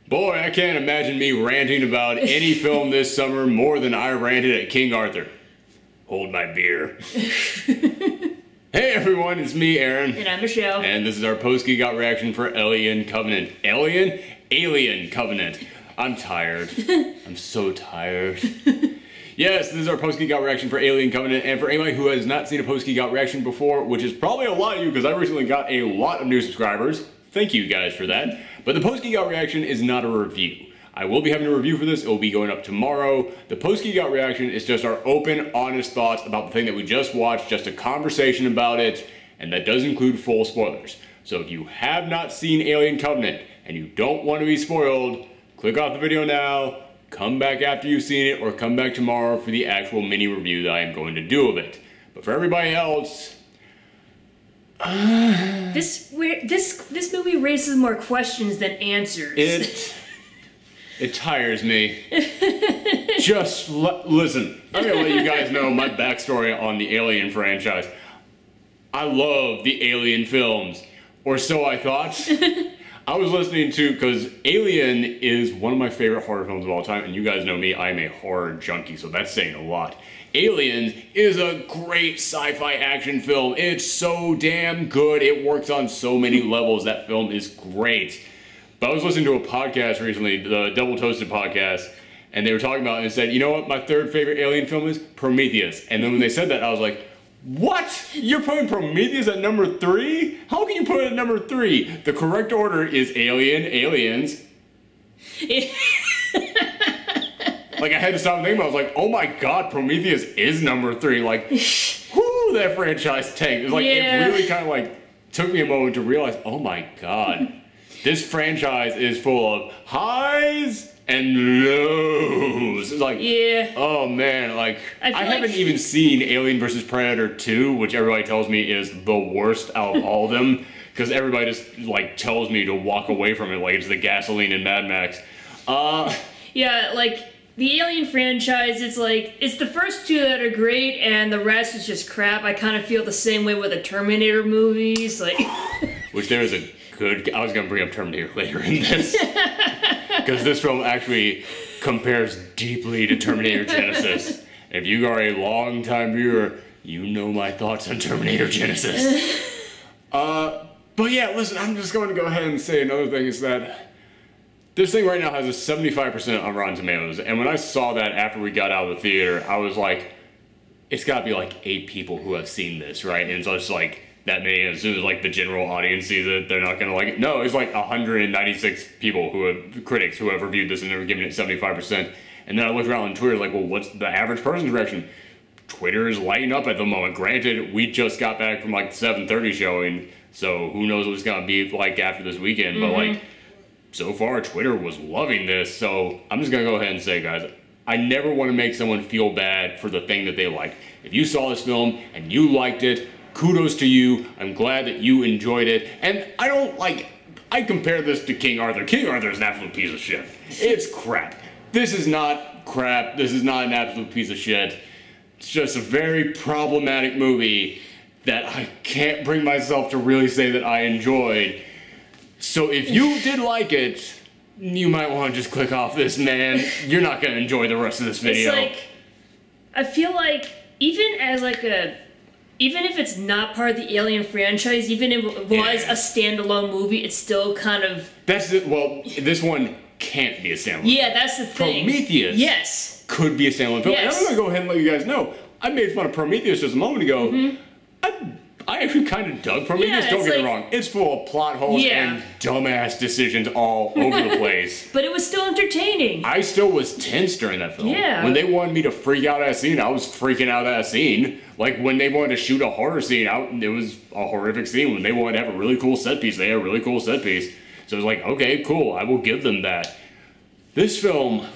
Boy, I can't imagine me ranting about any film this summer more than I ranted at King Arthur. Hold my beer. Hey everyone, it's me, Aaron. And I'm Michelle. And this is our post-Geekout reaction for Alien Covenant. Alien Covenant. I'm tired. I'm so tired. Yes, this is our post-Geekout reaction for Alien Covenant, and for anybody who has not seen a post-Geekout reaction before, which is probably a lot of you because I recently got a lot of new subscribers. Thank you guys for that. But the post-Geekout reaction is not a review. I will be having a review for this. It will be going up tomorrow. The post-Geekout reaction is just our open, honest thoughts about the thing that we just watched, just a conversation about it, and that does include full spoilers. So if you have not seen Alien Covenant and you don't want to be spoiled, click off the video now, come back after you've seen it, or come back tomorrow for the actual mini review that I am going to do of it. But for everybody else, This movie raises more questions than answers. It tires me. Just listen, I'm gonna let you guys know my backstory on the Alien franchise. I love the Alien films, or so I thought. I was listening to, because Alien is one of my favorite horror films of all time, and you guys know me, I'm a horror junkie, so that's saying a lot. Aliens is a great sci-fi action film. It's so damn good. It works on so many levels. That film is great. But I was listening to a podcast recently, the Double Toasted podcast, and they were talking about it and said, you know what my third favorite Alien film is? Prometheus. And then when they said that, I was like, what? You're putting Prometheus at number 3? How can you put it at number 3? The correct order is Alien, Aliens. Like, I had to stop and think about it. I was like, oh my god, Prometheus is number 3. Like, whoo, that franchise tanked. It was like, It really kind of like took me a moment to realize, oh my god, this franchise is full of highs and lows. It's like, oh man, like, I haven't even seen Alien vs. Predator 2, which everybody tells me is the worst out of all of them, because everybody just, like, tells me to walk away from it like it's the gasoline in Mad Max. Yeah, like, the Alien franchise, it's like, it's the first 2 that are great, and the rest is just crap. I kind of feel the same way with the Terminator movies, like... Which there is a good... I was going to bring up Terminator later in this. Because this film actually compares deeply to Terminator Genesis. If you are a long-time viewer, you know my thoughts on Terminator Genesis. But yeah, listen, I'm just going to go ahead and say another thing is that this thing right now has a 75% on Rotten Tomatoes, and when I saw that after we got out of the theater, I was like, it's got to be like 8 people who have seen this, right? And so it's like that many, as soon as like the general audience sees it, they're not going to like it. No, it's like 196 people who have, critics who have reviewed this and they're giving it 75%. And then I looked around on Twitter like, well, what's the average person's reaction? Twitter is lighting up at the moment. Granted, we just got back from like the 7:30 showing, so who knows what it's going to be like after this weekend, but like, so far, Twitter was loving this, so I'm just going to go ahead and say, guys, I never want to make someone feel bad for the thing that they like. If you saw this film and you liked it, kudos to you. I'm glad that you enjoyed it. And I don't like... I compare this to King Arthur. King Arthur is an absolute piece of shit. It's crap. This is not crap. This is not an absolute piece of shit. It's just a very problematic movie that I can't bring myself to really say that I enjoyed. So if you did like it, you might want to just click off this, man. You're not going to enjoy the rest of this video. It's like, I feel like, even if it's not part of the Alien franchise, even if it was a standalone movie, it's still kind of... That's it. Well, this one can't be a standalone. Yeah, that's the thing. Prometheus could be a standalone film. And I'm going to go ahead and let you guys know, I made fun of Prometheus just a moment ago. I actually kind of dug Prometheus, don't get me wrong. It's full of plot holes and dumbass decisions all over the place. But it was still entertaining. I still was tense during that film. Yeah. When they wanted me to freak out at that scene, I was freaking out at that scene. Like, when they wanted to shoot a horror scene, it was a horrific scene. When they wanted to have a really cool set piece, they had a really cool set piece. So it was like, okay, cool, I will give them that. This film,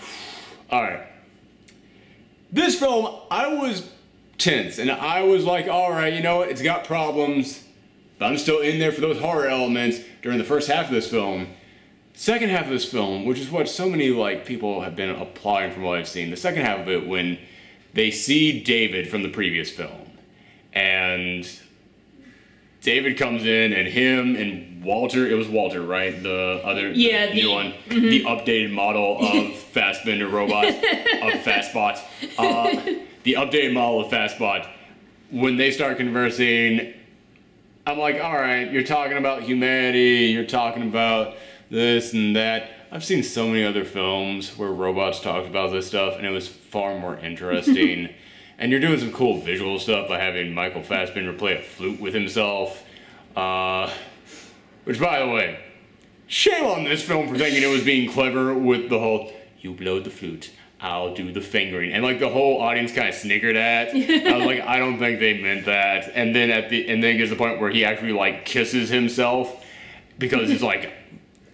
alright. This film, I was tense, and I was like, alright, you know what, it's got problems, but I'm still in there for those horror elements during the first half of this film. Second half of this film, which is what so many like people have been applauding from what I've seen, the second half of it, when they see David from the previous film, and David comes in, and him and Walter. It was Walter, right? The other the new one, the updated model of Fastbender robot of Fastbot. The updated model of Fastbot. When they start conversing, I'm like, all right, you're talking about humanity. You're talking about this and that. I've seen so many other films where robots talked about this stuff, and it was far more interesting. And you're doing some cool visual stuff by having Michael Fassbender play a flute with himself. Which, by the way, shame on this film for thinking it was being clever with the whole, you blow the flute, I'll do the fingering. And like the whole audience kind of snickered at. I was like, I don't think they meant that. And then and then it gets to the point where he actually like kisses himself because it's like,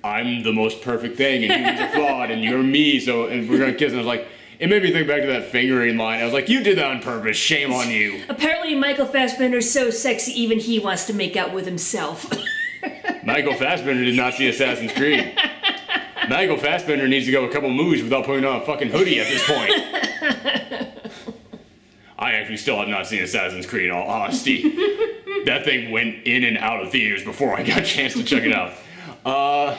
I'm the most perfect thing and humans are flawed and you're me, and we're gonna kiss. And I was like, it made me think back to that fingering line. I was like, you did that on purpose, shame on you. Apparently Michael Fassbender's so sexy even he wants to make out with himself. Michael Fassbender did not see Assassin's Creed. Michael Fassbender needs to go a couple movies without putting on a fucking hoodie at this point. I actually still have not seen Assassin's Creed in all honesty. That thing went in and out of theaters before I got a chance to check it out.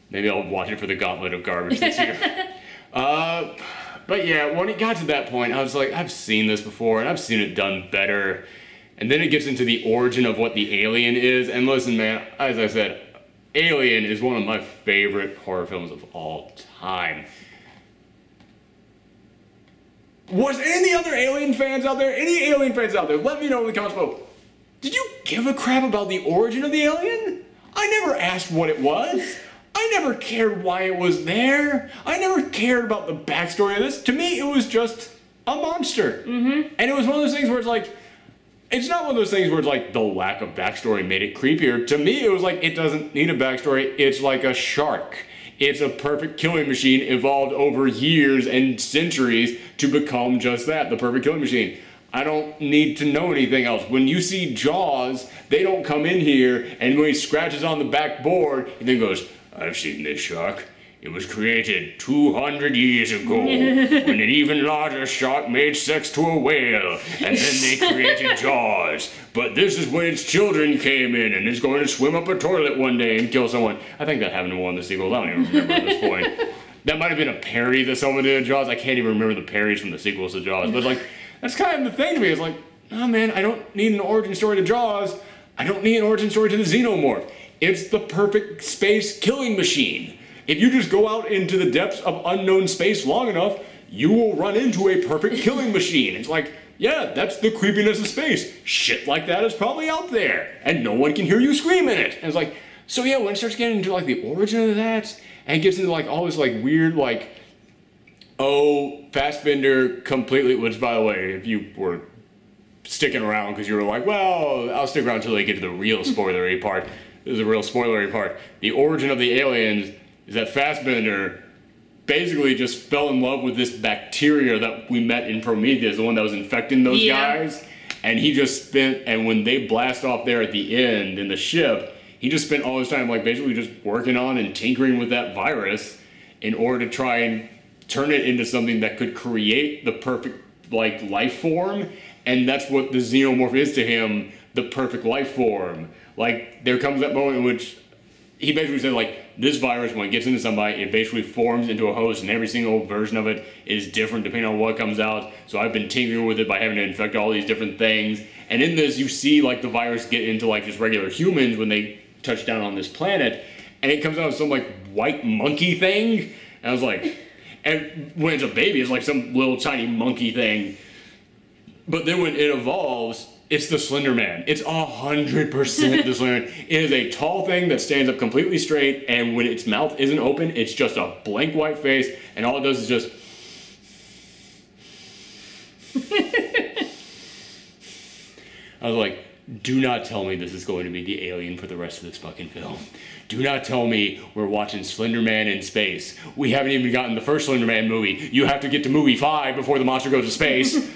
Maybe I'll watch it for the gauntlet of garbage this year. But yeah, when it got to that point, I was like, I've seen this before, and I've seen it done better. And then it gets into the origin of what the alien is. And listen, man, as I said, Alien is one of my favorite horror films of all time. Was any other Alien fans out there? Any Alien fans out there? Let me know in the comments below. Did you give a crap about the origin of the alien? I never asked what it was. I never cared why it was there. I never cared about the backstory of this. To me, it was just a monster. And it was one of those things where it's like, it's not one of those things where it's like the lack of backstory made it creepier. To me, it was like, it doesn't need a backstory. It's like a shark. It's a perfect killing machine evolved over years and centuries to become just that, the perfect killing machine. I don't need to know anything else. When you see Jaws, they don't come in here and when he scratches on the backboard, he then goes, I've seen this shark. It was created 200 years ago when an even larger shark made sex to a whale, and then they created Jaws. But this is when its children came in, and it's going to swim up a toilet one day and kill someone. I think that happened in one of the sequels. I don't even remember at this point. That might have been a parody that someone did in Jaws. I can't even remember the parodies from the sequels to Jaws. But like, that's kind of the thing to me. It's like, oh man, I don't need an origin story to Jaws. I don't need an origin story to the Xenomorph. It's the perfect space killing machine. If you just go out into the depths of unknown space long enough, you will run into a perfect killing machine. It's like, yeah, that's the creepiness of space. Shit like that is probably out there, and no one can hear you scream in it. And it's like, so yeah, when it starts getting into like the origin of that, and it gets into like all this like weird like, oh, Fassbender completely, which by the way, if you were sticking around because you were like, well, I'll stick around until they get to the real spoilery part. This is a real spoilery part. The origin of the aliens is that Fassbender basically just fell in love with this bacteria that we met in Prometheus, the one that was infecting those guys. And he just spent, and when they blast off there at the end in the ship, he just spent all his time like basically just working on and tinkering with that virus in order to try and turn it into something that could create the perfect like life form. And that's what the Xenomorph is to him, the perfect life form. Like there comes that moment in which he basically said like, this virus, when it gets into somebody, it basically forms into a host, and every single version of it is different depending on what comes out. So I've been tinkering with it by having to infect all these different things. And in this, you see like the virus get into like just regular humans when they touch down on this planet, and it comes out as some like white monkey thing. And I was like, and when it's a baby, it's like some little tiny monkey thing. But then when it evolves, it's the Slender Man. It's 100% the Slender Man. It is a tall thing that stands up completely straight, and when its mouth isn't open, it's just a blank white face, and all it does is just... I was like, do not tell me this is going to be the alien for the rest of this fucking film. Do not tell me we're watching Slender Man in space. We haven't even gotten the first Slender Man movie. You have to get to movie 5 before the monster goes to space.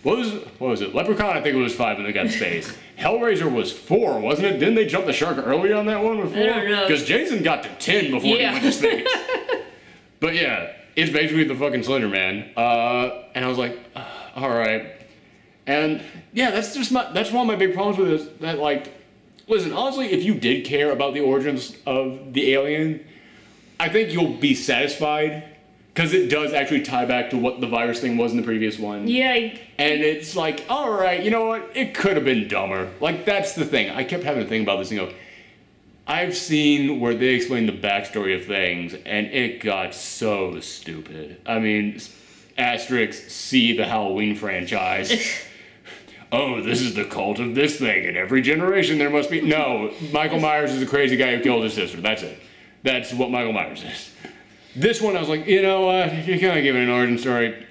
What was it? Leprechaun, I think it was 5 when they got to space. Hellraiser was 4, wasn't it? Didn't they jump the shark early on that one before? I don't know. Because Jason got to 10 before he went to space. But yeah, it's basically the fucking Slender Man. And I was like, all right. And yeah, that's one of my big problems with this. That like, Listen, honestly, if you did care about the origins of the alien, I think you'll be satisfied, because it does actually tie back to what the virus thing was in the previous one. Yeah. And it's like, alright, you know what? It could have been dumber. Like, that's the thing. I kept having to think about this, you know. I've seen where they explain the backstory of things, and it got so stupid. I mean, asterisk, see the Halloween franchise. Oh, this is the cult of this thing. In every generation there must be... No, Michael Myers is a crazy guy who killed his sister. That's it. That's what Michael Myers is. This one, I was like, you know what? If you're gonna give it an origin story,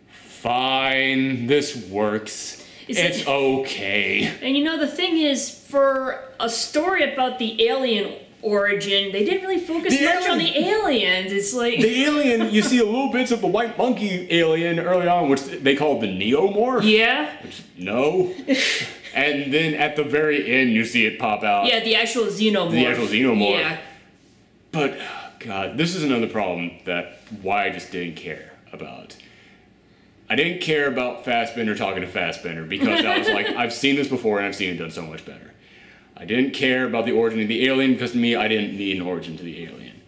fine. This works. It's okay. And you know, the thing is, for a story about the alien origin, they didn't really focus much on the aliens. It's like... The alien, you see a little bits of the white monkey alien early on, which they call the Neomorph. Yeah. Which, no. And then at the very end, you see it pop out. Yeah, the actual Xenomorph. The actual Xenomorph. Yeah. But, God, this is another problem why I just didn't care about. I didn't care about Fassbender talking to Fassbender because I was like, I've seen this before and I've seen it done so much better. I didn't care about the origin of the alien because to me, I didn't need an origin to the alien.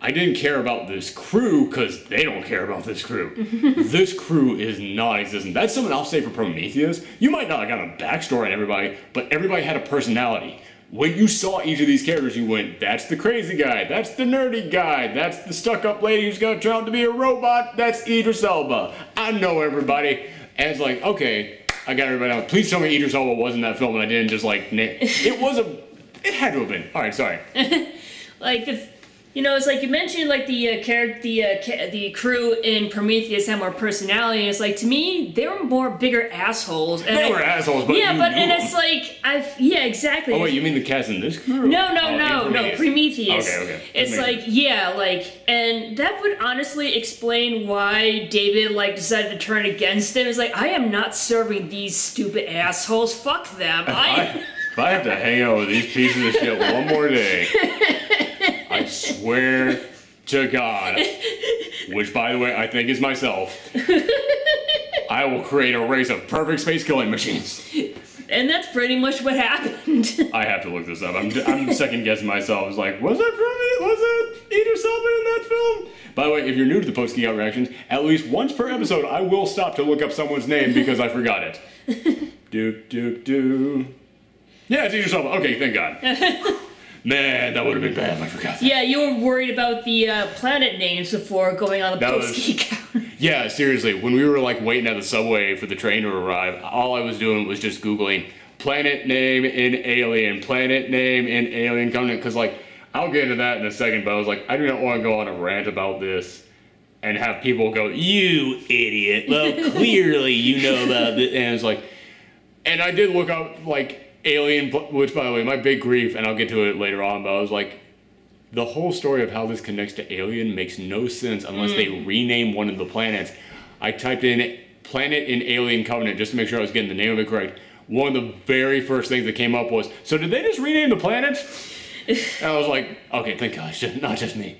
I didn't care about this crew because they don't care about this crew. This crew is non-existent. That's something I'll say for Prometheus. You might not have got a backstory on everybody, but everybody had a personality. When you saw each of these characters, you went, that's the crazy guy, that's the nerdy guy, that's the stuck-up lady who's gonna turn out to be a robot, that's Idris Elba. I know everybody. And it's like, okay, I got everybody out. Please tell me Idris Elba was in that film and I didn't just like, it had to have been. Alright, sorry. Like, you know, it's like you mentioned, like the crew in Prometheus had more personality. And it's like, to me, they were more bigger assholes. And they were assholes, but and it's like yeah, exactly. Oh wait, you mean the cast in this crew? No, Prometheus. Okay. It's like and that would honestly explain why David decided to turn against him. It's like, I am not serving these stupid assholes. Fuck them. If I have to hang out with these pieces of shit one more day. I swear to God, which by the way I think is myself, I will create a race of perfect space killing machines. And that's pretty much what happened. I have to look this up. I'm second guessing myself. I was like, was that Idris Elba in that film? By the way, if you're new to the post Geekout reactions, at least once per episode I will stop to look up someone's name because I forgot it. Yeah, it's Idris Elba. Okay, thank God. Man, that would have been bad if I forgot that. Yeah, you were worried about the planet names before going on the post-Geekout. Yeah, seriously. When we were waiting at the subway for the train to arrive, all I was doing was just Googling planet name in Alien, planet name in Alien Covenant, because I'll get into that in a second, but I was like, I do not want to go on a rant about this and have people go, you idiot. Well, clearly you know about this. And it's like, and I did look up, Alien, which by the way, my big grief, and I'll get to it later on, but I was like, the whole story of how this connects to Alien makes no sense unless they rename one of the planets. I typed in planet in Alien Covenant just to make sure I was getting the name of it correct. One of the very first things that came up was, so did they just rename the planets? And I was like, okay, thank God, not just me.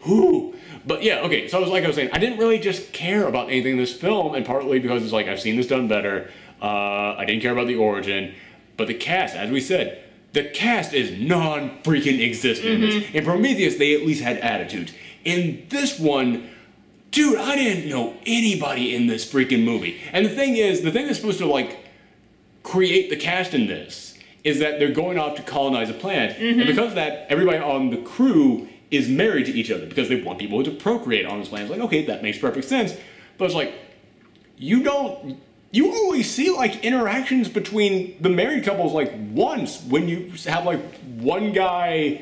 Whew. But yeah, okay, so I was saying, I didn't really just care about anything in this film, and partly because it's I've seen this done better. I didn't care about the origin. But the cast, as we said, the cast is non-freaking existent in this. In Prometheus, they at least had attitudes. In this one, dude, I didn't know anybody in this freaking movie. And the thing that's supposed to, create the cast in this is that they're going off to colonize a planet. And because of that, everybody on the crew is married to each other because they want people to procreate on this planet. It's okay, that makes perfect sense. But it's you only see interactions between the married couples once when you have one guy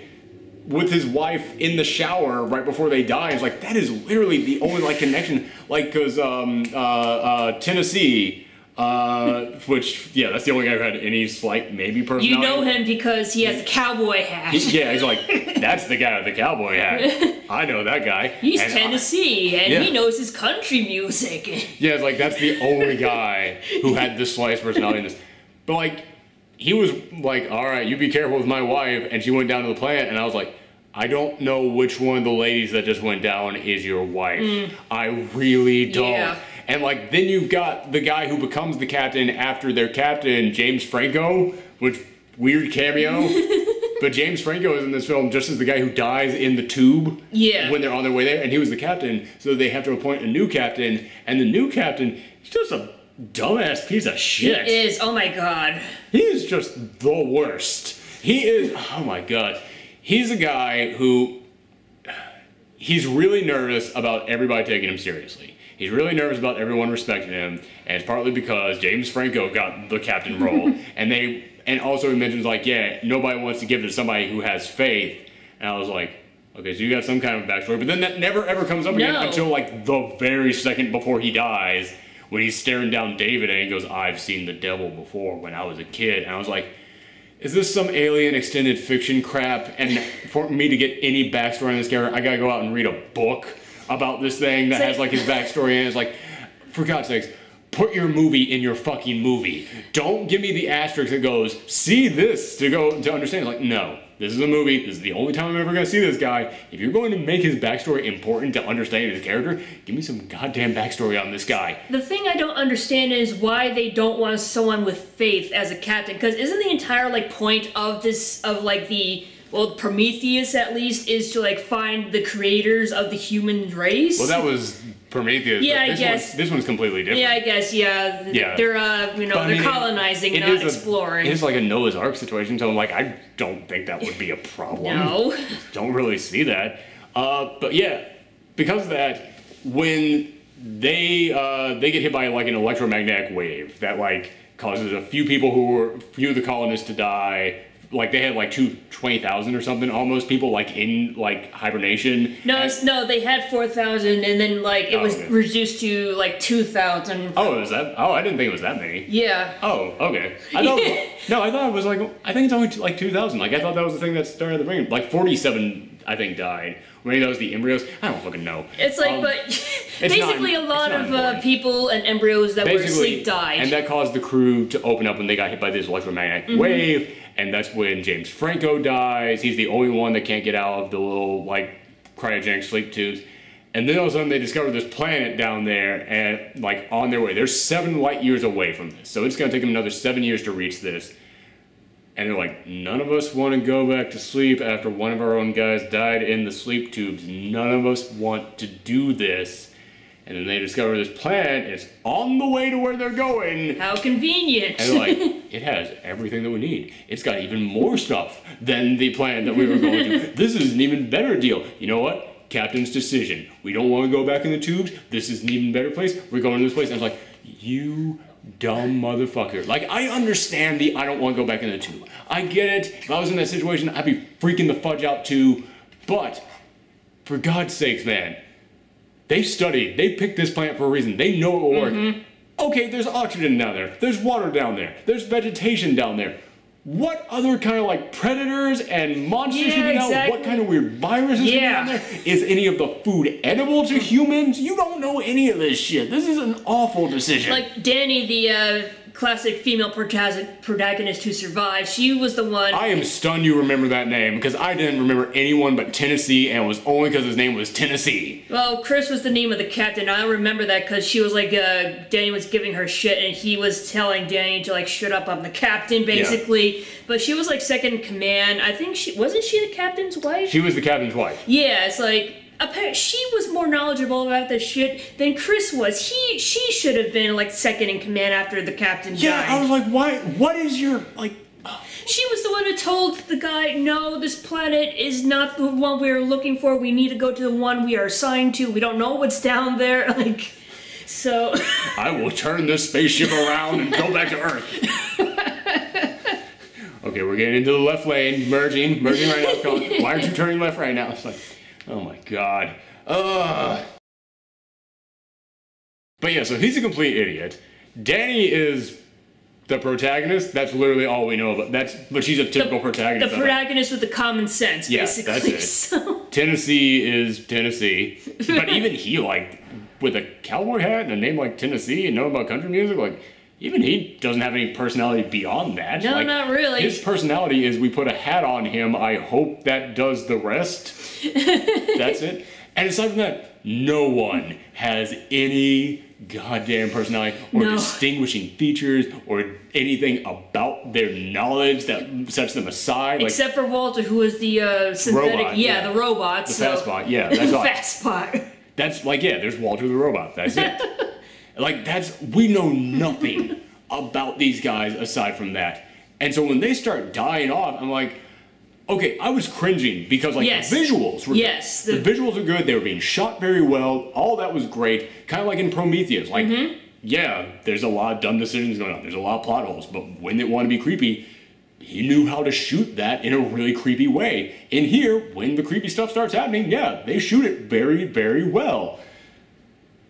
with his wife in the shower right before they die. It's that is literally the only connection. Because Tennessee, which that's the only guy who had any maybe personality. You know him because he has a cowboy hat. He's that's the guy with the cowboy hat. I know that guy. He's Tennessee, and he knows his country music. Yeah, it's that's the only guy who had this slice personality in this. But he was all right, you be careful with my wife, and she went down to the planet, and I was like, I don't know which one of the ladies that just went down is your wife. I really don't. Yeah. And then you've got the guy who becomes the captain after their captain, James Franco, which weird cameo. But James Franco is in this film just as the guy who dies in the tube when they're on their way there, and he was the captain, so they have to appoint a new captain, and the new captain is just a dumbass piece of shit. He is, oh my god. He is just the worst. He is, oh my god. He's a guy who, he's really nervous about everybody taking him seriously. He's really nervous about everyone respecting him, and it's partly because James Franco got the captain role, and also he mentions like, yeah, nobody wants to give it to somebody who has faith, and I was like, okay, so you got some kind of backstory, but then that never ever comes up again until like the very second before he dies, when he's staring down David and he goes, I've seen the devil before when I was a kid, and I was like, is this some alien extended fiction crap, and for me to get any backstory on this character, I gotta go out and read a book about this thing that has like his backstory, and it's like, for God's sakes, put your movie in your fucking movie. Don't give me the asterisk that goes, see this, to understand. Like, no, this is a movie. This is the only time I'm ever going to see this guy. If you're going to make his backstory important to understand his character, give me some goddamn backstory on this guy. The thing I don't understand is why they don't want someone with faith as a captain, because isn't the entire, like, point of this, of, like, well, Prometheus, at least, is to, like, find the creators of the human race? Well, that was Prometheus. Yeah, I guess. This one's completely different. Yeah, I guess, yeah. They're, they're colonizing, not exploring. It is like a Noah's Ark situation, so, like, I don't think that would be a problem. No. Don't really see that. But, yeah, because of that, when they get hit by, like, an electromagnetic wave that, like, causes a few of the colonists to die. Like, they had, like, 20,000 or something, almost, people, like, in, like, hibernation. No, they had 4,000, and then, like, it was reduced to, like, 2,000. Oh, is that? Oh, I didn't think it was that many. Yeah. Oh, okay. I thought it was, like, I think it's only, like, 2,000. Like, I thought that was the thing that started the brain. Like, 47, I think, died. Maybe that was the embryos. I don't fucking know. It's like, but basically a lot of people and embryos that were asleep died. And that caused the crew to open up when they got hit by this electromagnetic wave. And that's when James Franco dies. He's the only one that can't get out of the little, like, cryogenic sleep tubes. And then all of a sudden they discover this planet down there and, like, on their way. They're 7 light years away from this. So it's going to take them another 7 years to reach this. And they're like, none of us want to go back to sleep after one of our own guys died in the sleep tubes. None of us want to do this. And then they discover this planet is on the way to where they're going. How convenient. And they're like, it has everything that we need. It's got even more stuff than the planet that we were going to. This is an even better deal. You know what? Captain's decision. We don't want to go back in the tubes. This is an even better place. We're going to this place. And I was like, you dumb motherfucker. Like, I understand I don't want to go back in the tube. I get it. If I was in that situation, I'd be freaking the fudge out too. But, for God's sakes, man, they picked this planet for a reason. They know it will work. Okay, there's oxygen down there. There's water down there. There's vegetation down there. What other kind of, like, predators and monsters should be down there? What kind of weird viruses should be down there? Is any of the food edible to humans? You don't know any of this shit. This is an awful decision. Like Danny, the classic female protagonist who survived, she was the one... I am stunned you remember that name, because I didn't remember anyone but Tennessee, and it was only because his name was Tennessee. Well, Chris was the name of the captain. I remember that because she was like, Danny was giving her shit, and he was telling Danny to, like, shut up, I'm the captain, basically. Yeah. But she was, like, second in command. I think wasn't she the captain's wife? She was the captain's wife. Yeah, it's like... She was more knowledgeable about this shit than Chris was. She should have been, like, second in command after the captain died. Yeah, I was like, why? What is your, like... She was the one who told the guy, no, this planet is not the one we are looking for. We need to go to the one we are assigned to. We don't know what's down there. Like, so... I will turn this spaceship around and go back to Earth. Okay, we're getting into the left lane, merging right now. Why aren't you turning left right now? It's like... Oh my god. But yeah, so he's a complete idiot. Danny is the protagonist. That's literally all we know about. But she's a typical protagonist. The protagonist with the common sense, basically. Yeah, that's it. So. Tennessee is Tennessee. But even he, like, with a cowboy hat and a name like Tennessee and knowing about country music, like, even he doesn't have any personality beyond that. No, like, not really. His personality is we put a hat on him. I hope that does the rest. That's it. And aside from that, no one has any goddamn personality or distinguishing features or anything about their knowledge that sets them aside. Except for Walter, who is the synthetic, robot, the robot. The Fastbot, yeah. That's all. Fastbot. That's like, yeah, there's Walter the robot. That's it. Like, we know nothing about these guys aside from that. And so when they start dying off, I'm like, okay, I was cringing because, like, the visuals were good. The visuals are good. They were being shot very well. All that was great. Kind of like in Prometheus. Like, yeah, there's a lot of dumb decisions going on. There's a lot of plot holes. But when they want to be creepy, he knew how to shoot that in a really creepy way. In here, when the creepy stuff starts happening, yeah, they shoot it very, very well.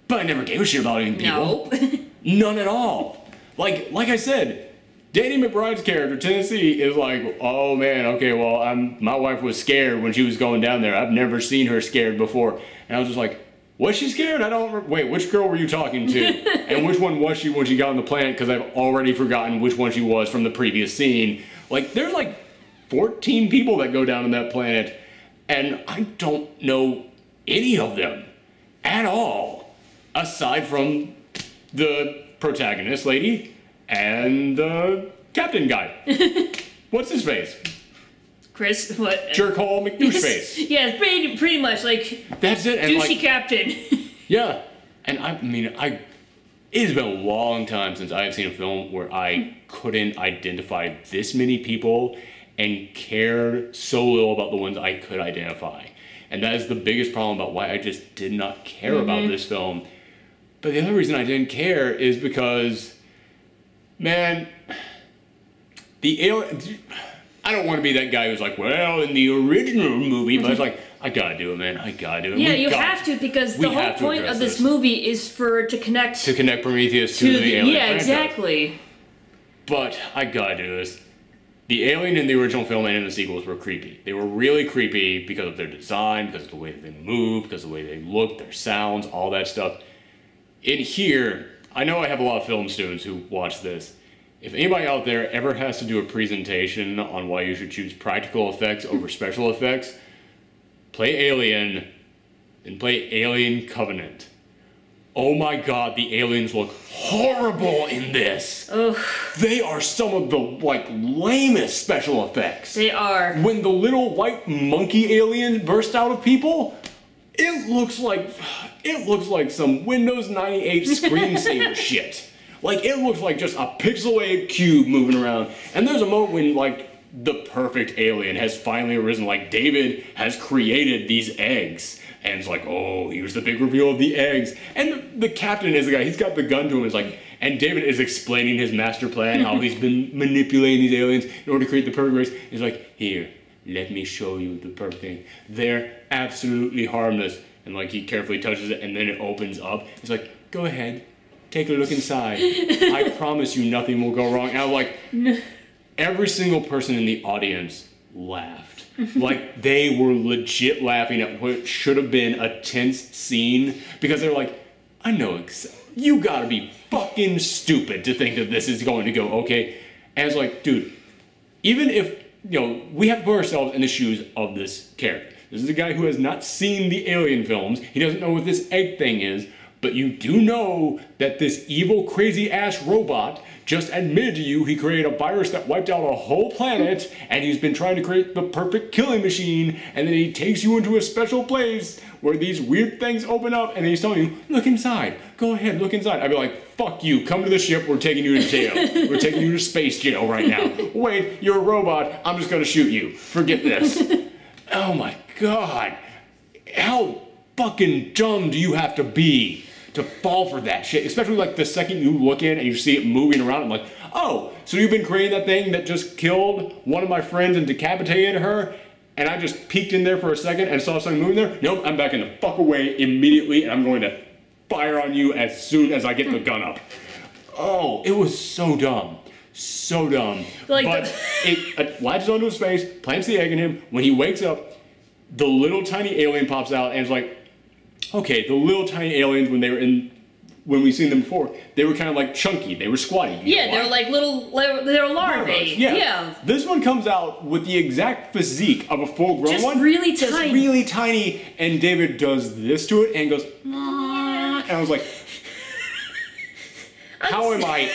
But I never gave a shit about any people. No. None at all. Like I said, Danny McBride's character, Tennessee, is like, oh man, okay, well, my wife was scared when she was going down there. I've never seen her scared before. And I was just like, was she scared? Wait, which girl were you talking to? And which one was she when she got on the planet? Because I've already forgotten which one she was from the previous scene. Like, there's like 14 people that go down on that planet, and I don't know any of them at all, aside from the protagonist lady and the captain guy. What's his face? Chris, what? Jerkhole McDouche face. Yeah, pretty much, like... That's it. And douchey like, captain. Yeah. And I mean, it has been a long time since I have seen a film where I couldn't identify this many people and cared so little about the ones I could identify. And that is the biggest problem about why I just did not care about this film. But the other reason I didn't care is because, man, the alien... I don't want to be that guy who's like, well, in the original movie, but it's like, I gotta do it, man. I gotta do it. Yeah, you have to, because the whole point of this movie is to connect... To connect Prometheus to the alien franchise. Exactly. But I gotta do this. The alien in the original film and in the sequels were creepy. They were really creepy because of their design, because of the way they move, because of the way they look, their sounds, all that stuff. In here, I know I have a lot of film students who watch this. If anybody out there ever has to do a presentation on why you should choose practical effects over special effects, play Alien and play Alien Covenant. Oh my god, the aliens look horrible in this. Ugh. They are some of the, like, lamest special effects. They are. When the little white monkey alien bursts out of people, it looks like some Windows 98 screensaver shit. Like, it looks like just a pixelated cube moving around. And there's a moment when, like, the perfect alien has finally arisen. Like, David has created these eggs. And it's like, oh, here's the big reveal of the eggs. And the captain is the guy, he's got the gun to him. It's like, and David is explaining his master plan, how he's been manipulating these aliens in order to create the perfect race. He's like, here, let me show you the perfect thing. They're absolutely harmless. And, like, he carefully touches it, and then it opens up. He's like, go ahead. Take a look inside. I promise you nothing will go wrong. And I'm like, every single person in the audience laughed. Like, they were legit laughing at what should have been a tense scene, because they're like, I know, you gotta be fucking stupid to think that this is going to go okay. And it's like, dude, even if, you know, we have to put ourselves in the shoes of this character. This is a guy who has not seen the Alien films. He doesn't know what this egg thing is. But you do know that this evil, crazy-ass robot just admitted to you he created a virus that wiped out a whole planet, and he's been trying to create the perfect killing machine, and then he takes you into a special place where these weird things open up, and he's telling you, look inside. Go ahead, look inside. I'd be like, fuck you. Come to the ship. We're taking you to jail. We're taking you to space jail right now. Wait, you're a robot. I'm just going to shoot you. Forget this. Oh, my God. How fucking dumb do you have to be to fall for that shit? Especially, like, the second you look in and you see it moving around, I'm like, oh, so you've been creating that thing that just killed one of my friends and decapitated her, and I just peeked in there for a second and saw something moving there? Nope, I'm backing the fuck away immediately, and I'm going to fire on you as soon as I get the gun up. Oh, it was so dumb. So dumb. Like, but it latches onto his face, plants the egg in him. When he wakes up, the little tiny alien pops out, and it's like, okay, the little tiny aliens, when we seen them before, they were kind of like chunky. They were squatty. Yeah, they're like they're larvae. Yeah. This one comes out with the exact physique of a full-grown one. Just really tiny. Just really tiny. And David does this to it and goes, and I was like, How am I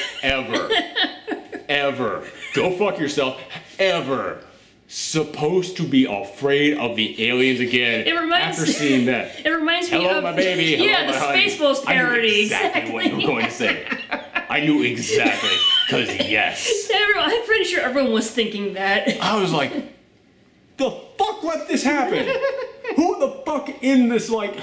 ever, go fuck yourself, ever supposed to be afraid of the aliens again after seeing that? It reminds me Hello, of my baby. Yeah, Hello, the my honey. Spaceballs parody. I knew exactly what you were going to say. I knew exactly, because yes. I'm pretty sure everyone was thinking that. I was like, the fuck let this happen? Who the fuck in this, like,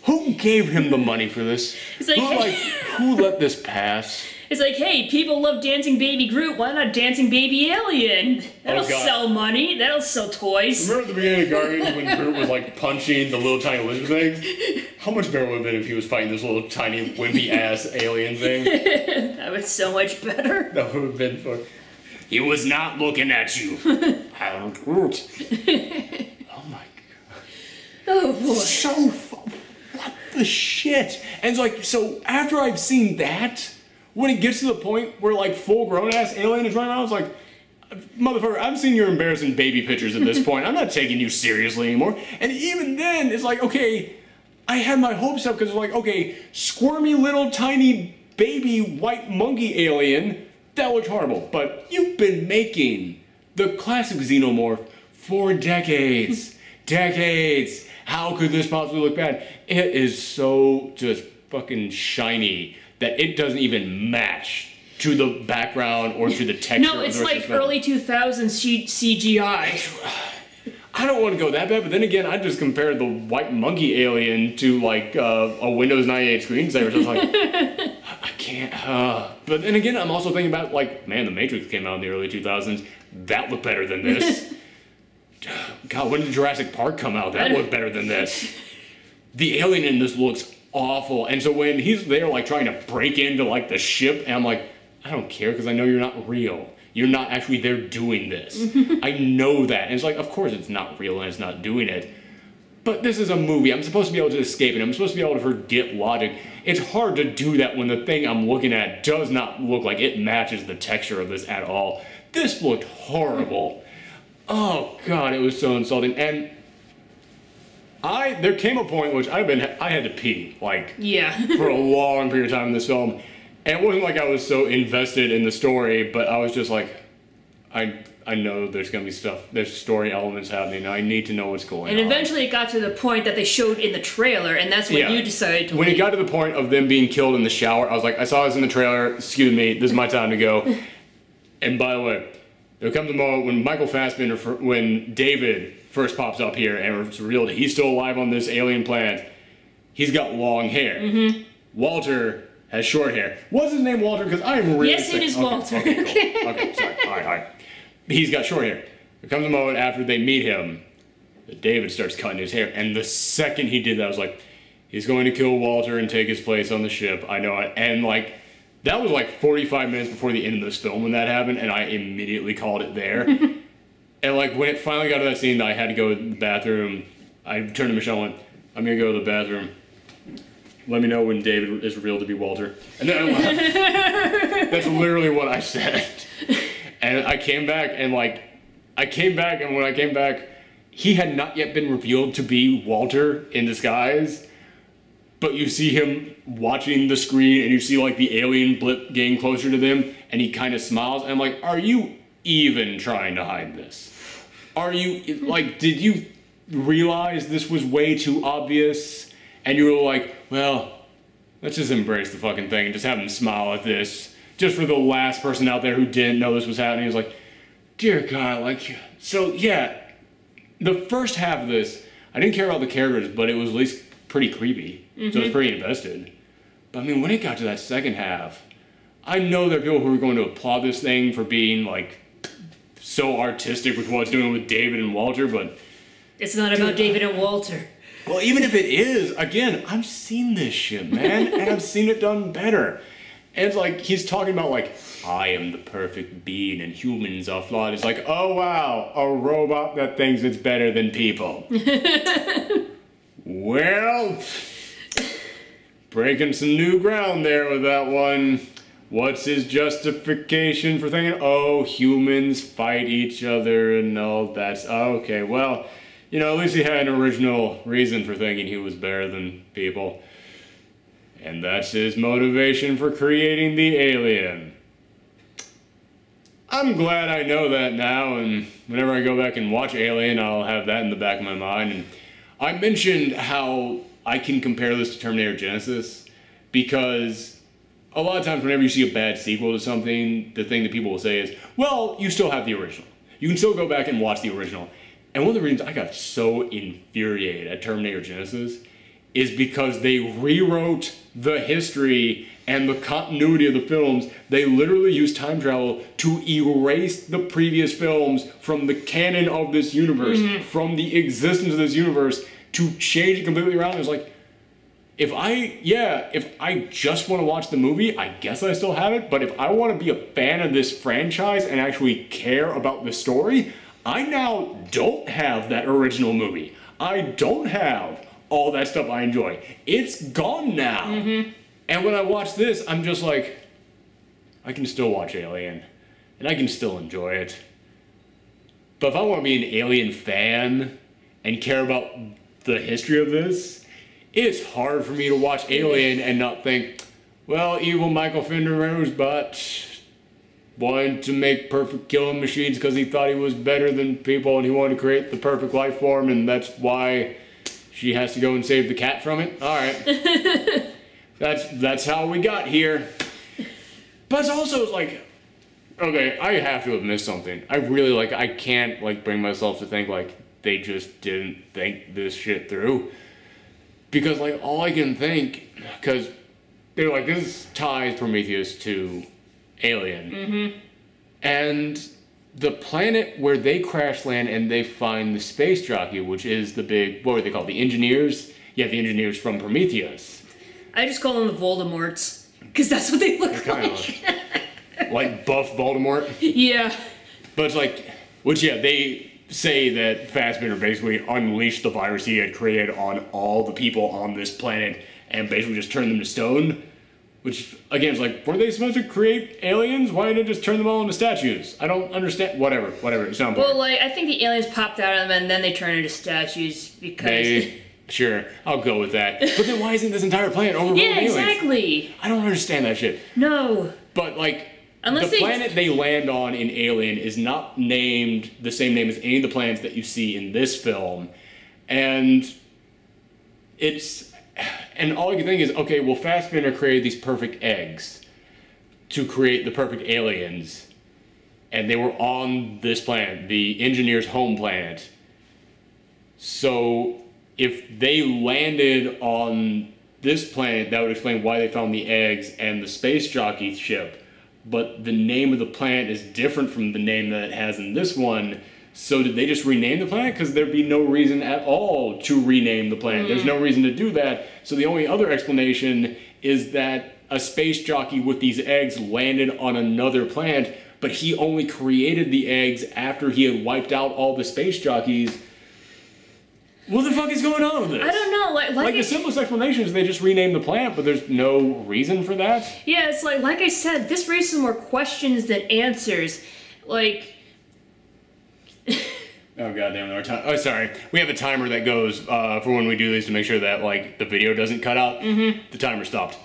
who gave him the money for this? It's like, who let this pass? It's like, hey, people love Dancing Baby Groot, why not Dancing Baby Alien? That'll sell money, that'll sell toys. Remember at the beginning of Guardians when Groot was like punching the little tiny lizard things? How much better would it have been if he was fighting this little tiny wimpy ass alien thing? That was so much better. That would have been fun. He was not looking at you. I'm Groot. Oh my god. Oh boy. So what the shit? And it's like, so after I've seen that, when it gets to the point where like full grown ass alien is running around, it's like, motherfucker, I've seen your embarrassing baby pictures at this point. I'm not taking you seriously anymore. And even then, it's like, okay, I had my hopes up because it's like, okay, squirmy little tiny baby white monkey alien, that looked horrible. But you've been making the classic xenomorph for decades. Decades. How could this possibly look bad? It is so just fucking shiny that it doesn't even match to the background or to the texture. No, it's like early 2000s CGI. I don't want to go that bad, but then again, I just compared the white monkey alien to like a Windows 98 screensaver. So it's like, I can't. But then again, I'm also thinking about like, man, The Matrix came out in the early 2000s. That looked better than this. God, when did Jurassic Park come out? That looked better than this. The alien in this looks awful. And so when he's there like trying to break into like the ship, and I'm like, I don't care because I know you're not real. You're not actually there doing this. I know that. And it's like, of course it's not real and it's not doing it. But this is a movie. I'm supposed to be able to escape it. I'm supposed to be able to forget logic. It's hard to do that when the thing I'm looking at does not look like it matches the texture of this at all. This looked horrible. Oh god, it was so insulting. And there came a point which I had to pee, like, for a long period of time in this film. And it wasn't like I was so invested in the story, but I was just like, I know there's gonna be stuff, there's story elements happening, I need to know what's going on. And eventually it got to the point that they showed in the trailer, and that's when you decided to When leave. it got to the point of them being killed in the shower, I was like, I saw this in the trailer, excuse me, this is my time to go. And by the way, there comes a moment when Michael Fassbender, when David first pops up here and it's revealed that he's still alive on this alien planet, he's got long hair. Walter has short hair. Was his name Walter? Because I'm really Yes, it is Walter. Okay, cool. Okay, sorry. All right. He's got short hair. There comes a moment after they meet him that David starts cutting his hair. And the second he did that, I was like, he's going to kill Walter and take his place on the ship. I know it. And like, that was like 45 minutes before the end of this film when that happened, and I immediately called it there. And like, when it finally got to that scene that I had to go to the bathroom, I turned to Michelle and went, I'm going to go to the bathroom. Let me know when David is revealed to be Walter. And then I left. That's literally what I said. And I came back, and like, when I came back, he had not yet been revealed to be Walter in disguise. But you see him watching the screen, and you see like the alien blip getting closer to them, and he kind of smiles, and I'm like, are you even trying to hide this? Are you, like, did you realize this was way too obvious? And you were like, well, let's just embrace the fucking thing and just have him smile at this. Just for the last person out there who didn't know this was happening. He was like, dear God, like, so yeah, the first half of this, I didn't care about the characters, but it was at least pretty creepy. So I was pretty invested. But I mean, when it got to that second half, I know there are people who are going to applaud this thing for being like so artistic with what it's doing with David and Walter, but it's not about David and Walter. Well, even if it is, again, I've seen this shit, man, and I've seen it done better. And it's like, he's talking about like, I am the perfect being and humans are flawed. It's like, oh wow, a robot that thinks it's better than people. Well, breaking some new ground there with that one. What's his justification for thinking, oh, humans fight each other and all that's, okay, well, you know, at least he had an original reason for thinking he was better than people. And that's his motivation for creating the alien. I'm glad I know that now, and whenever I go back and watch Alien, I'll have that in the back of my mind. And I mentioned how I can compare this to Terminator Genesis, because a lot of times whenever you see a bad sequel to something, the thing that people will say is, well, you still have the original. You can still go back and watch the original. And one of the reasons I got so infuriated at Terminator Genesis is because they rewrote the history and the continuity of the films. They literally used time travel to erase the previous films from the canon of this universe, from the existence of this universe, to change it completely around. It was like, if I just want to watch the movie, I guess I still have it. But if I want to be a fan of this franchise and actually care about the story, I now don't have that original movie. I don't have all that stuff I enjoy. It's gone now. And when I watch this, I'm just like, I can still watch Alien, and I can still enjoy it. But if I want to be an Alien fan and care about the history of this, it's hard for me to watch Alien and not think, well, evil Michael Fender Rosebot wanted to make perfect killing machines because he thought he was better than people and he wanted to create the perfect life form, and that's why she has to go and save the cat from it. All right. That's how we got here. But it's also like, okay, I have to have missed something. I can't bring myself to think they just didn't think this shit through. Because all I can think, because they're like, this ties Prometheus to Alien. And the planet where they crash land and they find the space jockey, which is the big, what were they called, the engineers? Yeah, the engineers from Prometheus. I just call them the Voldemorts, because that's what they look like. Like buff Voldemort? Yeah. But it's they say that Fassbender basically unleashed the virus he had created on all the people on this planet and basically just turned them to stone. Which, again, is were they supposed to create aliens? Why didn't they just turn them all into statues? I don't understand. Whatever, it's not important. Well, I think the aliens popped out of them and then they turned into statues because... Sure, I'll go with that. But then why isn't this entire planet overrun with aliens? Yeah, exactly. I don't understand that shit. No. But, the planet they land on in Alien is not named the same name as any of the planets that you see in this film. And all you can think is, okay, well, Fassbender created these perfect eggs to create the perfect aliens. And they were on this planet, the engineer's home planet. So if they landed on this planet, that would explain why they found the eggs and the space jockey ship. But the name of the planet is different from the name that it has in this one. So did they just rename the planet? Because there'd be no reason at all to rename the planet. There's no reason to do that. So the only other explanation is that a space jockey with these eggs landed on another planet, but he only created the eggs after he had wiped out all the space jockeys. What the fuck is going on with this? I don't know. The simplest explanation is they just renamed the planet, but there's no reason for that. Yeah, it's like I said, this raises more questions than answers. Oh goddamn! Oh, sorry. We have a timer that goes for when we do these to make sure that the video doesn't cut out. The timer stopped.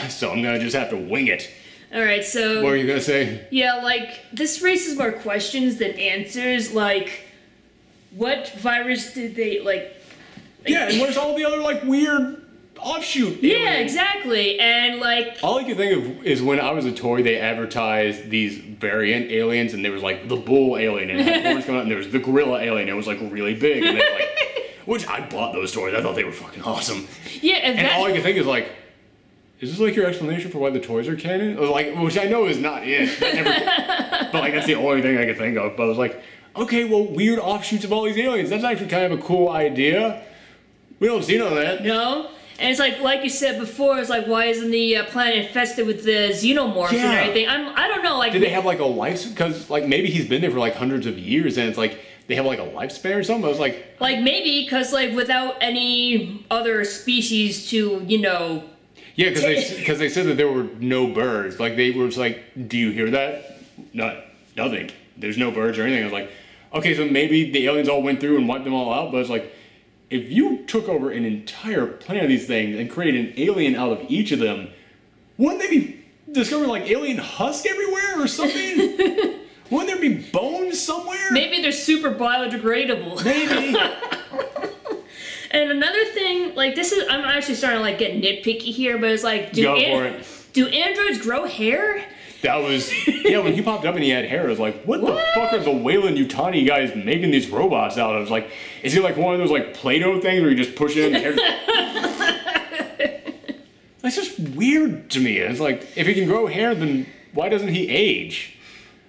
So I'm gonna just have to wing it. All right. So. What were you gonna say? Yeah, this raises more questions than answers. What virus did they Yeah, and where's all the other weird offshoot aliens? Yeah, exactly. And all I can think of is when I was a toy, they advertised these variant aliens, and there was the bull alien, and it had horns coming out, and there was the gorilla alien. It was really big, and they which I bought those toys. I thought they were fucking awesome. Yeah, and all I can think is this your explanation for why the toys are canon? Which I know is not it. But that's the only thing I could think of. But I was okay, well, weird offshoots of all these aliens. That's actually kind of a cool idea. We don't see none of that. No. And it's like you said before, it's why isn't the planet infested with the xenomorphs and everything? I don't know. Did they have a life? Because maybe he's been there for hundreds of years, and it's they have a lifespan or something. I was maybe because without any other species to Yeah, because they said that there were no birds. They were just do you hear that? Nothing. There's no birds or anything. I was okay, so maybe the aliens all went through and wiped them all out, but it's if you took over an entire planet of these things and created an alien out of each of them, wouldn't they be discovering like alien husk everywhere or something? Wouldn't there be bones somewhere? Maybe they're super biodegradable. Maybe. And another thing, like this is, I'm actually starting to like get nitpicky here, but it's like, Go for it. Do androids grow hair? That was, yeah, when he popped up and he had hair, I was like, what the fuck are the Wayland Yutani guys making these robots out of? I was like, is he like one of those like Play-Doh things where you just push it in the hair? That's just weird to me. It's like, if he can grow hair, then why doesn't he age?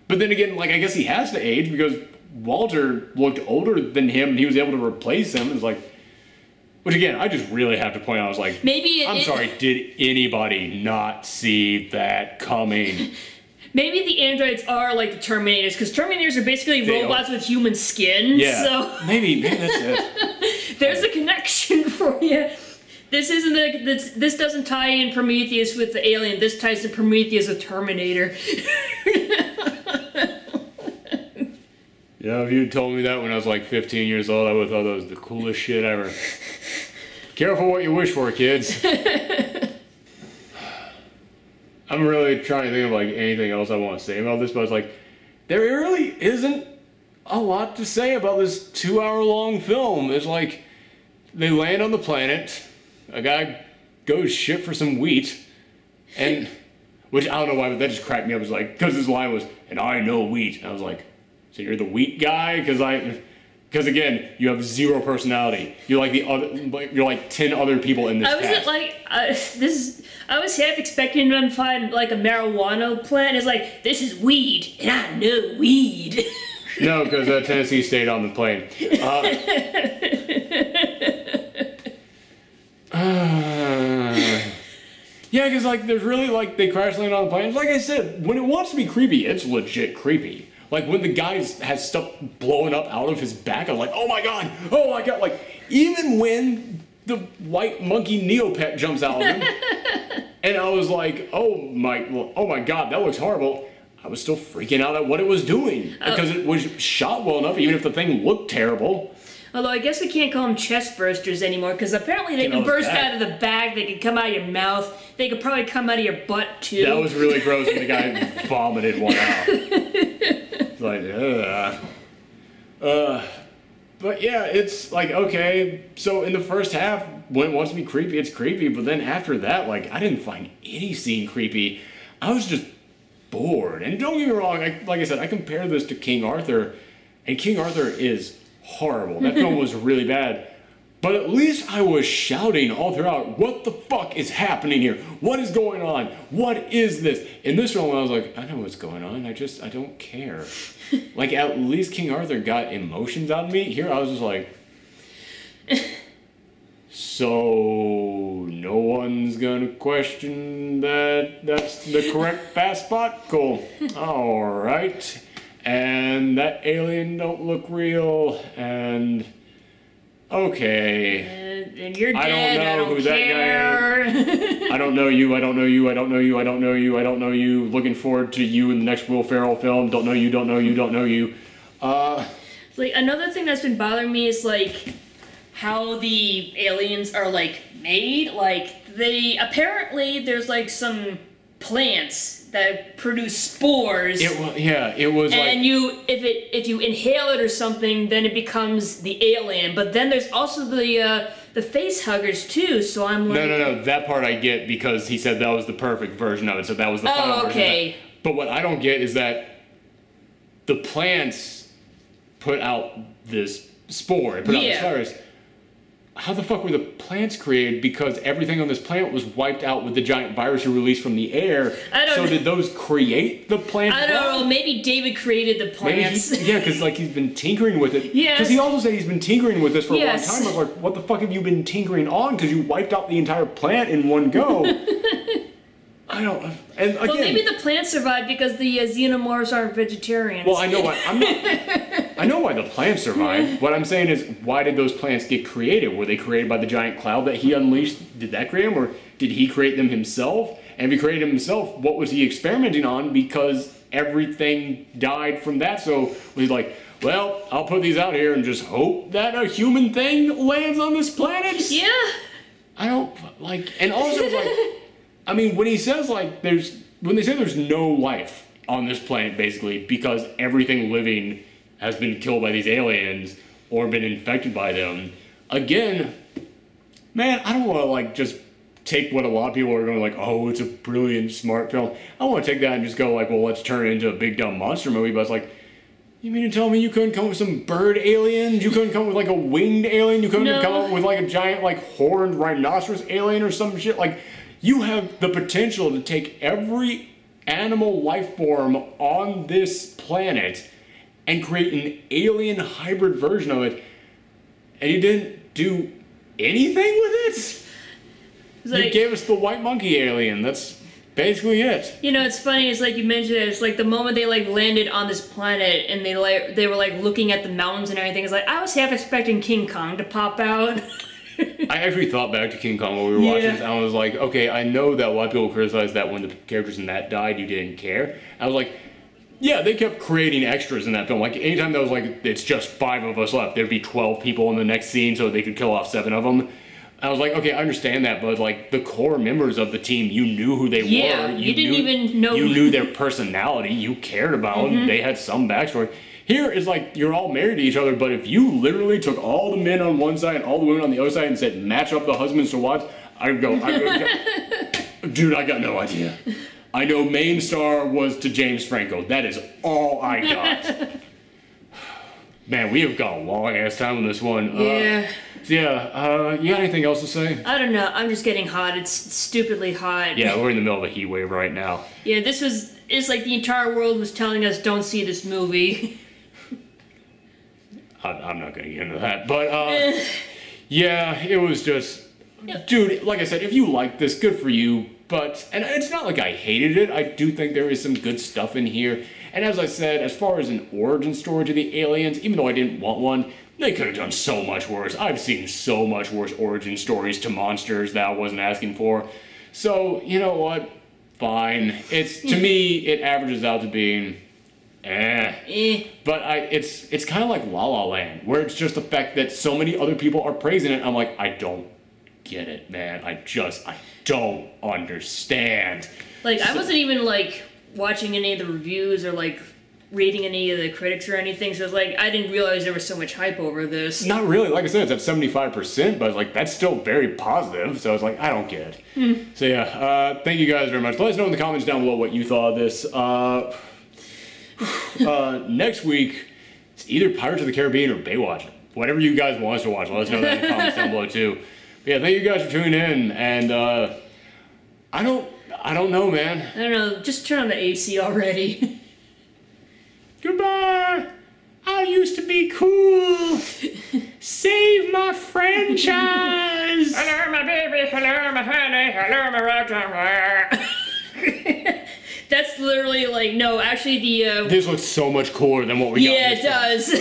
But then again, like, I guess he has to age because Walter looked older than him and he was able to replace him. It's like, which again, I just really have to point out, I was like, I'm sorry, did anybody not see that coming? Maybe the androids are like the Terminators, because Terminators are basically robots with human skin. Yeah, so maybe that's it. There's a connection for you. This isn't this doesn't tie in Prometheus with the alien. This ties in Prometheus with Terminator. Yeah, if you had told me that when I was like 15 years old, I would have thought that was the coolest shit ever. Careful what you wish for, kids. I'm really trying to think of like anything else I want to say about this, but I was like, there really isn't a lot to say about this 2-hour-long film. It's like, they land on the planet, a guy goes shit for some wheat, and, which I don't know why, but that just cracked me up. It was like, because his line was, and I know wheat. And I was like, so you're the wheat guy? Because again, you have zero personality. You're like you're like 10 other people in this cast. I was half expecting them to find like a marijuana plant. It's like, this is weed, and I know weed. No, because Tennessee stayed on the plane. Yeah, because like there's really like they crash land on the plane. Like I said, when it wants to be creepy, it's legit creepy. Like when the guy has stuff blowing up out of his back, I'm like, oh my god. Like even when the white monkey Neopet jumps out of him, and I was like, oh my god, that looks horrible. I was still freaking out at what it was doing because it was shot well enough, even if the thing looked terrible. Although I guess we can't call them chest bursters anymore, because apparently they can burst out of the back, they can come out of your mouth, they could probably come out of your butt too. That was really gross when the guy vomited one out. It's like, but yeah, it's like, okay, so in the first half, when it wants to be creepy, it's creepy, but then after that, like, I didn't find any scene creepy. I was just bored. And don't get me wrong, like I said, I compare this to King Arthur, and King Arthur is horrible. That film was really bad. But at least I was shouting all throughout, what the fuck is happening here? What is going on? What is this? In this film, I was like, I know what's going on. I don't care. Like, at least King Arthur got emotions out of me. Here, I was just like, so no one's gonna question that's the correct fast spot? Cool. All right. And that alien don't look real, and okay. And you're dead, I don't know who care. That guy is. I don't know you, I don't know you, I don't know you, I don't know you, I don't know you. Looking forward to you in the next Will Ferrell film. Don't know you, don't know you, don't know you. Like, another thing that's been bothering me is, like, how the aliens are, like, made. Like, apparently there's, like, some plants that produce spores. It was like, and if you inhale it or something, then it becomes the alien. But then there's also the face huggers too. So I'm like, no, that part I get because he said that was the perfect version of it. So that was the final version. Okay. But what I don't get is that the plants put out this spore. It put out this virus. How the fuck were the plants created? Because everything on this planet was wiped out with the giant virus you released from the air. So did those create the plants? I don't know. Maybe David created the plants. Because like he's been tinkering with it. Yes. Because he also said he's been tinkering with this for a long time. I was like, what the fuck have you been tinkering on? Because you wiped out the entire plant in one go. I don't. And again, well, maybe the plants survived because the xenomorphs aren't vegetarians. Well, I know why. I know why the plants survived. What I'm saying is, why did those plants get created? Were they created by the giant cloud that he unleashed? Did that create them, or did he create them himself? And if he created them himself, what was he experimenting on? Because everything died from that. So he's like, well, I'll put these out here and just hope that a human thing lands on this planet. Yeah. I don't, like, and also, like, I mean, when he says, like, when they say there's no life on this planet, basically, because everything living has been killed by these aliens or been infected by them, again, man, I don't want to, like, just take what a lot of people are going, like, oh, it's a brilliant, smart film. I want to take that and just go, like, well, let's turn it into a big, dumb monster movie, but it's like, you mean to tell me you couldn't come up with some bird alien? You couldn't come up with, like, a winged alien? You couldn't come up with, like, a giant, like, horned rhinoceros alien or some shit? Like, you have the potential to take every animal life form on this planet and create an alien hybrid version of it, and you didn't do anything with it? You gave us the white monkey alien. That's basically it. You know, it's funny. It's like you mentioned it. It's like the moment they like landed on this planet and they were like looking at the mountains and everything. It's like I was half expecting King Kong to pop out. I actually thought back to King Kong while we were watching this, and I was like, okay, I know that a lot of people criticized that when the characters in that died, you didn't care. I was like, yeah, they kept creating extras in that film. Like, anytime there was like, it's just 5 of us left, there'd be 12 people in the next scene so they could kill off 7 of them. I was like, okay, I understand that, but like the core members of the team, you knew who they were. You didn't even know. You knew their personality. You cared about them. They had some backstory. Here is like you're all married to each other, but if you literally took all the men on one side and all the women on the other side and said match up the husbands to wives, I'd go, dude, I got no idea. I know main star was to James Franco. That is all I got. Man, we have got a long ass time on this one. Yeah. You got anything else to say? I don't know. I'm just getting hot. It's stupidly hot. Yeah, we're in the middle of a heat wave right now. Yeah, it's like the entire world was telling us don't see this movie. I'm not going to get into that. But, yeah, it was just... Dude, like I said, if you like this, good for you. But, and it's not like I hated it. I do think there is some good stuff in here. And as I said, as far as an origin story to the aliens, even though I didn't want one, they could have done so much worse. I've seen so much worse origin stories to monsters that I wasn't asking for. So, you know what? Fine. To me, it averages out to being, But it's kind of like La La Land, where it's just the fact that so many other people are praising it. I'm like, I don't get it, man. I don't understand. Like, I wasn't even, like, watching any of the reviews or, like, reading any of the critics or anything, so it's like, I didn't realize there was so much hype over this. Not really. Like I said, it's at 75%, but, like, that's still very positive, so it's like, I don't get it. So, yeah, thank you guys very much. Let us know in the comments down below what you thought of this. Next week, it's either Pirates of the Caribbean or Baywatch. Whatever you guys want us to watch, let us know that in the comments down below, too. But yeah, thank you guys for tuning in, and, I don't know, man. I don't know, just turn on the AC already. Goodbye! I used to be cool! Save my franchise! Hello, my baby, hello, my honey, hello, my rock. That's literally like, no, actually the... This looks so much cooler than what we got. Yeah, it does.